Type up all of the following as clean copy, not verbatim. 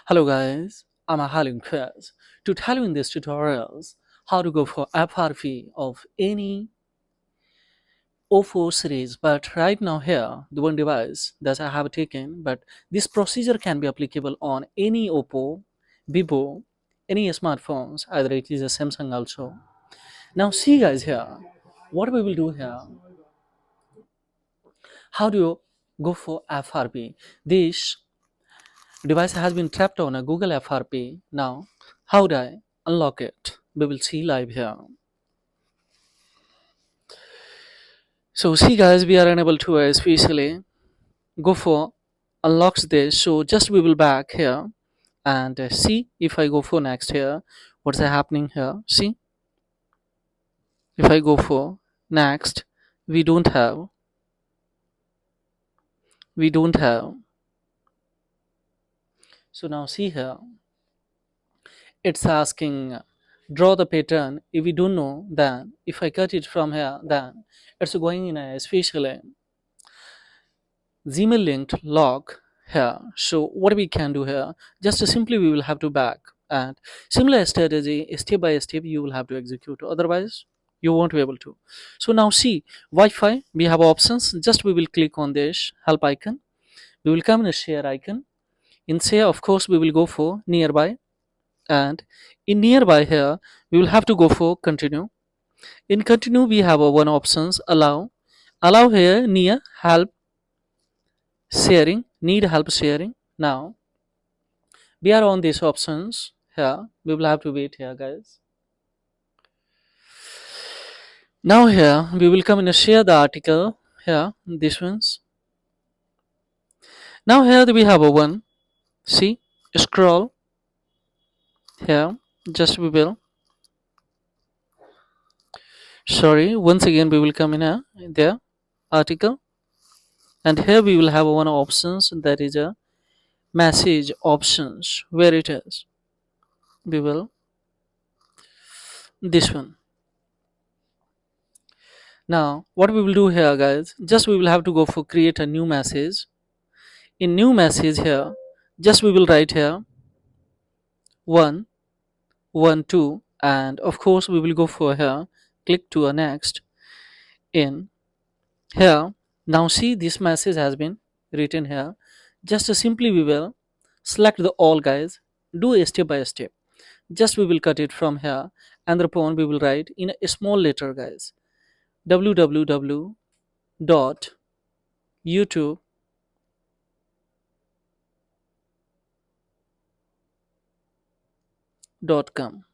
Hello guys, I'm Halim Quiz to tell you in this tutorials how to go for FRP of any OPPO series. But right now here, the one device that I have taken, but this procedure can be applicable on any OPPO, Vivo, any smartphones, either it is a Samsung also. Now see guys here, what we will do here, how do you go for FRP? This device has been trapped on a Google FRP. Now, how do I unlock it? We will see live here. So see guys, we are unable to especially go for unlocks this. So just we will back here and see if I go for next here. What's happening here? See, if I go for next, we don't have, we don't have. So now see here, it's asking draw the pattern. If we don't know, then if I cut it from here, then it's going in a special Gmail linked log here. So what we can do here, just simply we will have to back and similar strategy step by step you will have to execute, otherwise you won't be able to. So now see Wi-Fi, we have options. Just we will click on this help icon, we will come in a share icon. In share, of course, we will go for nearby, and in nearby here we will have to go for continue. In continue we have a one options allow here near help sharing, need help sharing. Now we are on these options here, we will have to wait here guys. Now here we will come and share the article here, this ones. Now here we have a one, see, scroll here, just we will, sorry, once again we will come in a there article, and here we will have one options, that is a message options, where it is, we will this one. Now what we will do here guys, just we will have to go for create a new message. In new message here, just we will write here 1 1 2, and of course we will go for here, click to a next. In here, now see this message has been written here. Just simply we will select the all guys, do a step by step. Just we will cut it from here, and thereupon we will write in a small letter guys, www dot youtube dot com.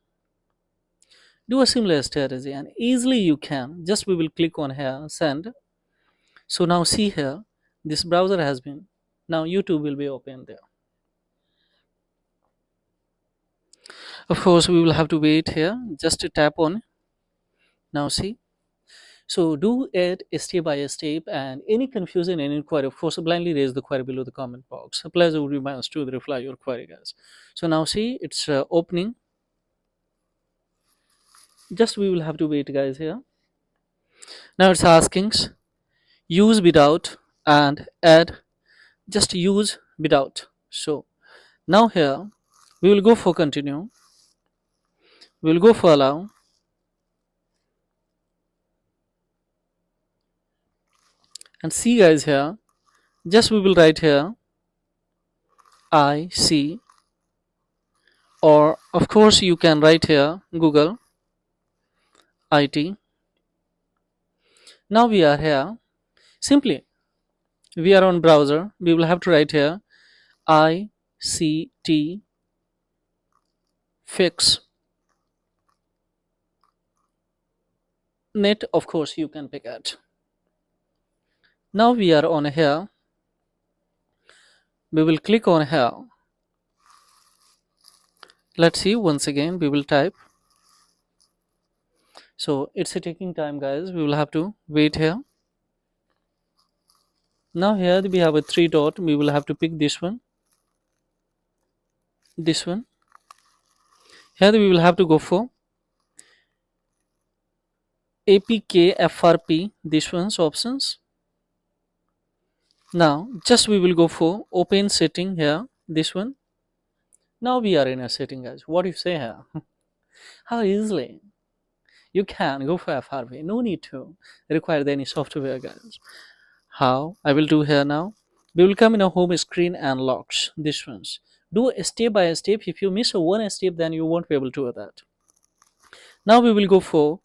Do a similar strategy and easily you can, just we will click on here send. So now see here, this browser has been, now YouTube will be open there. Of course we will have to wait here, just to tap on. Now see, so do it step by step, and any confusion, any inquiry, of course blindly raise the query below the comment box. A pleasure would be mine to reply your query guys. So now see it's opening, just we will have to wait guys here. Now it's asking use without and add, just use without. So now here we will go for continue, we will go for allow, and see guys here, just we will write here I see, or of course you can write here Google IT. Now we are here, simply we are on browser, we will have to write here ICT fix net, of course you can pick it. Now we are on here, we will click on here. Let's see, once again we will type. So it's taking time guys, we will have to wait here. Now here we have a three dot, we will have to pick this one, this one. Here we will have to go for APK FRP, this one's options. Now just we will go for open setting here, this one. Now we are in a setting, guys. What do you say here? How easily you can go for FRP. No need to require any software, guys. How I will do here now? We will come in a home screen and locks. This ones. Do a step by step. If you miss a one step, then you won't be able to do that. Now we will go for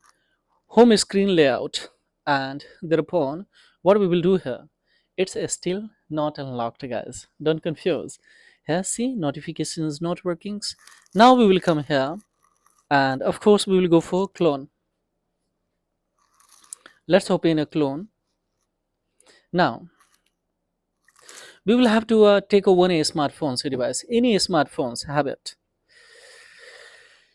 home screen layout, and thereupon what we will do here, it's still not unlocked, guys. Don't confuse. Here, see, notifications not working. Now we will come here, and of course we will go for clone. Let's open a clone. Now we will have to take over a smartphone device. Any smartphones have it.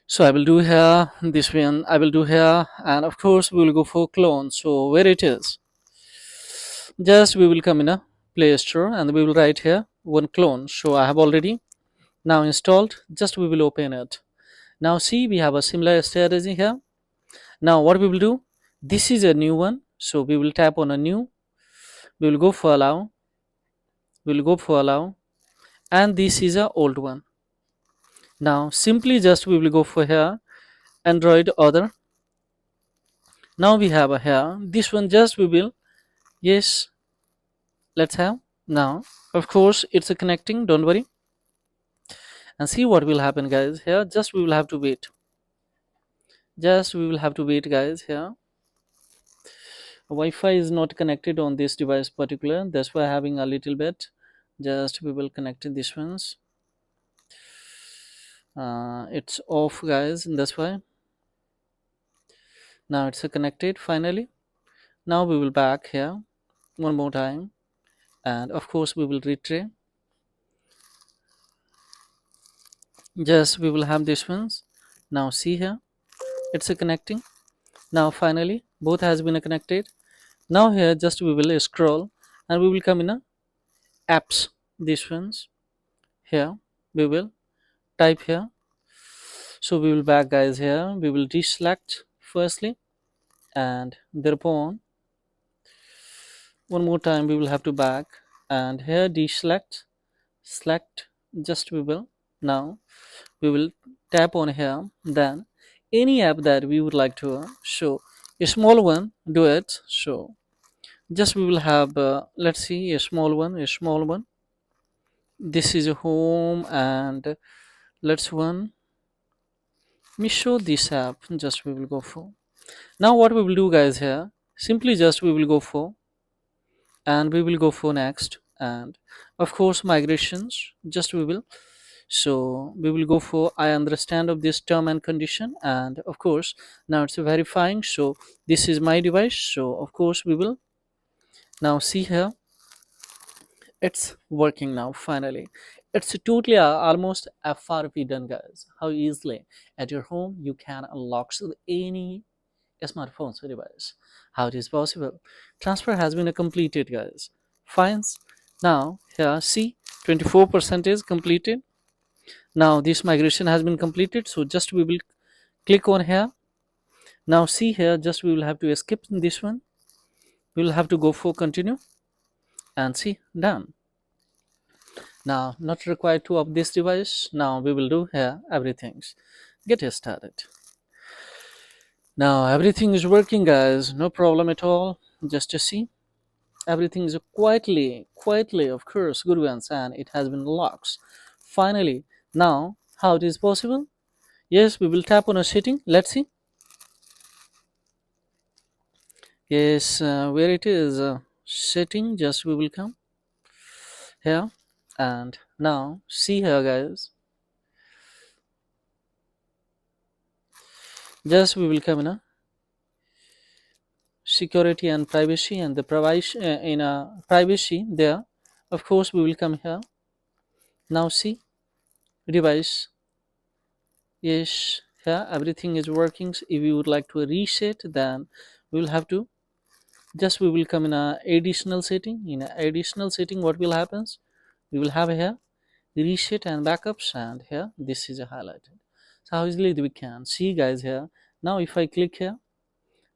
So I will do here, this one I will do here, and of course we will go for clone. So where it is, just we will come in a Play Store and we will write here one clone. So I have already now installed, just we will open it. Now see, we have a similar strategy here. Now what we will do, this is a new one, so we will tap on a new, we will go for allow, we will go for allow, and this is a old one. Now simply just we will go for here Android other. Now we have a here this one, just we will, yes, let's have. Now of course it's a connecting, don't worry, and see what will happen, guys. Here just we will have to wait, just we will have to wait, guys. Here Wi-Fi is not connected on this device particular, that's why having a little bit. Just we will connect this ones, it's off, guys, and that's why. Now it's connected finally. Now we will back here one more time, and of course we will retry. Just we will have this ones. Now see here, it's a connecting. Now finally both has been connected. Now here just we will scroll and we will come in a apps, these ones. Here we will type here, so we will back, guys. Here we will deselect firstly, and thereupon one more time we will have to back, and here deselect, select, just we will. Now we will tap on here, then any app that we would like to show a small one, do it. So just we will have let's see, a small one, a small one. This is a home, and let's one, me show this app, just we will go for. Now what we will do, guys, here simply just we will go for, and we will go for next, and of course migrations, just we will. So we will go for I understand of this term and condition, and of course now it's verifying. So this is my device, so of course we will now see here, it's working now finally. It's totally almost FRP done, guys. How easily at your home you can unlock any smartphone device. How it is possible? Transfer has been completed, guys. Fine. Now here see, 24% is completed. Now this migration has been completed, so just we will click on here. Now see here, just we will have to skip this one, we will have to go for continue, and see, done. Now not required to up this device. Now we will do here everything, get started. Now everything is working, guys, no problem at all. Just to see, everything is quietly of course good ones, and it has been locked finally. Now how it is possible? Yes, we will tap on a setting, let's see. Yes, where it is setting, just we will come here, and now see here, guys, just we will come in a security and privacy, and the privacy in a privacy there, of course we will come here. Now see, device, yes, here everything is working. If you would like to reset, then we will have to, just we will come in a additional setting. In a additional setting, what will happens, we will have here reset and backups, and here this is a highlighted. So how easily we can see, guys, here. Now if I click here,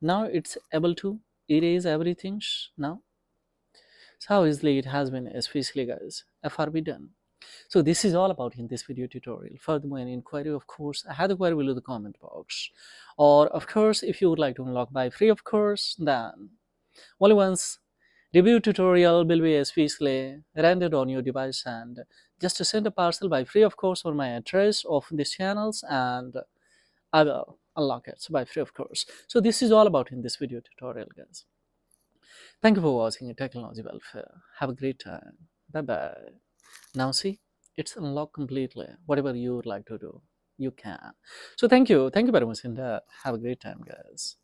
now it's able to erase everything. Now so how easily it has been, especially, guys, FRB done. So this is all about in this video tutorial. Furthermore, any inquiry, of course, add the query below the comment box. Or of course, if you would like to unlock by free of course, then only once review tutorial will be especially rendered on your device, and just to send a parcel by free of course on my address of these channels, and I will unlock it by free of course. So this is all about in this video tutorial, guys. Thank you for watching Technology Welfare. Have a great time. Bye bye. Now see, it's unlocked completely. Whatever you would like to do, you can. So thank you very much, and have a great time, guys.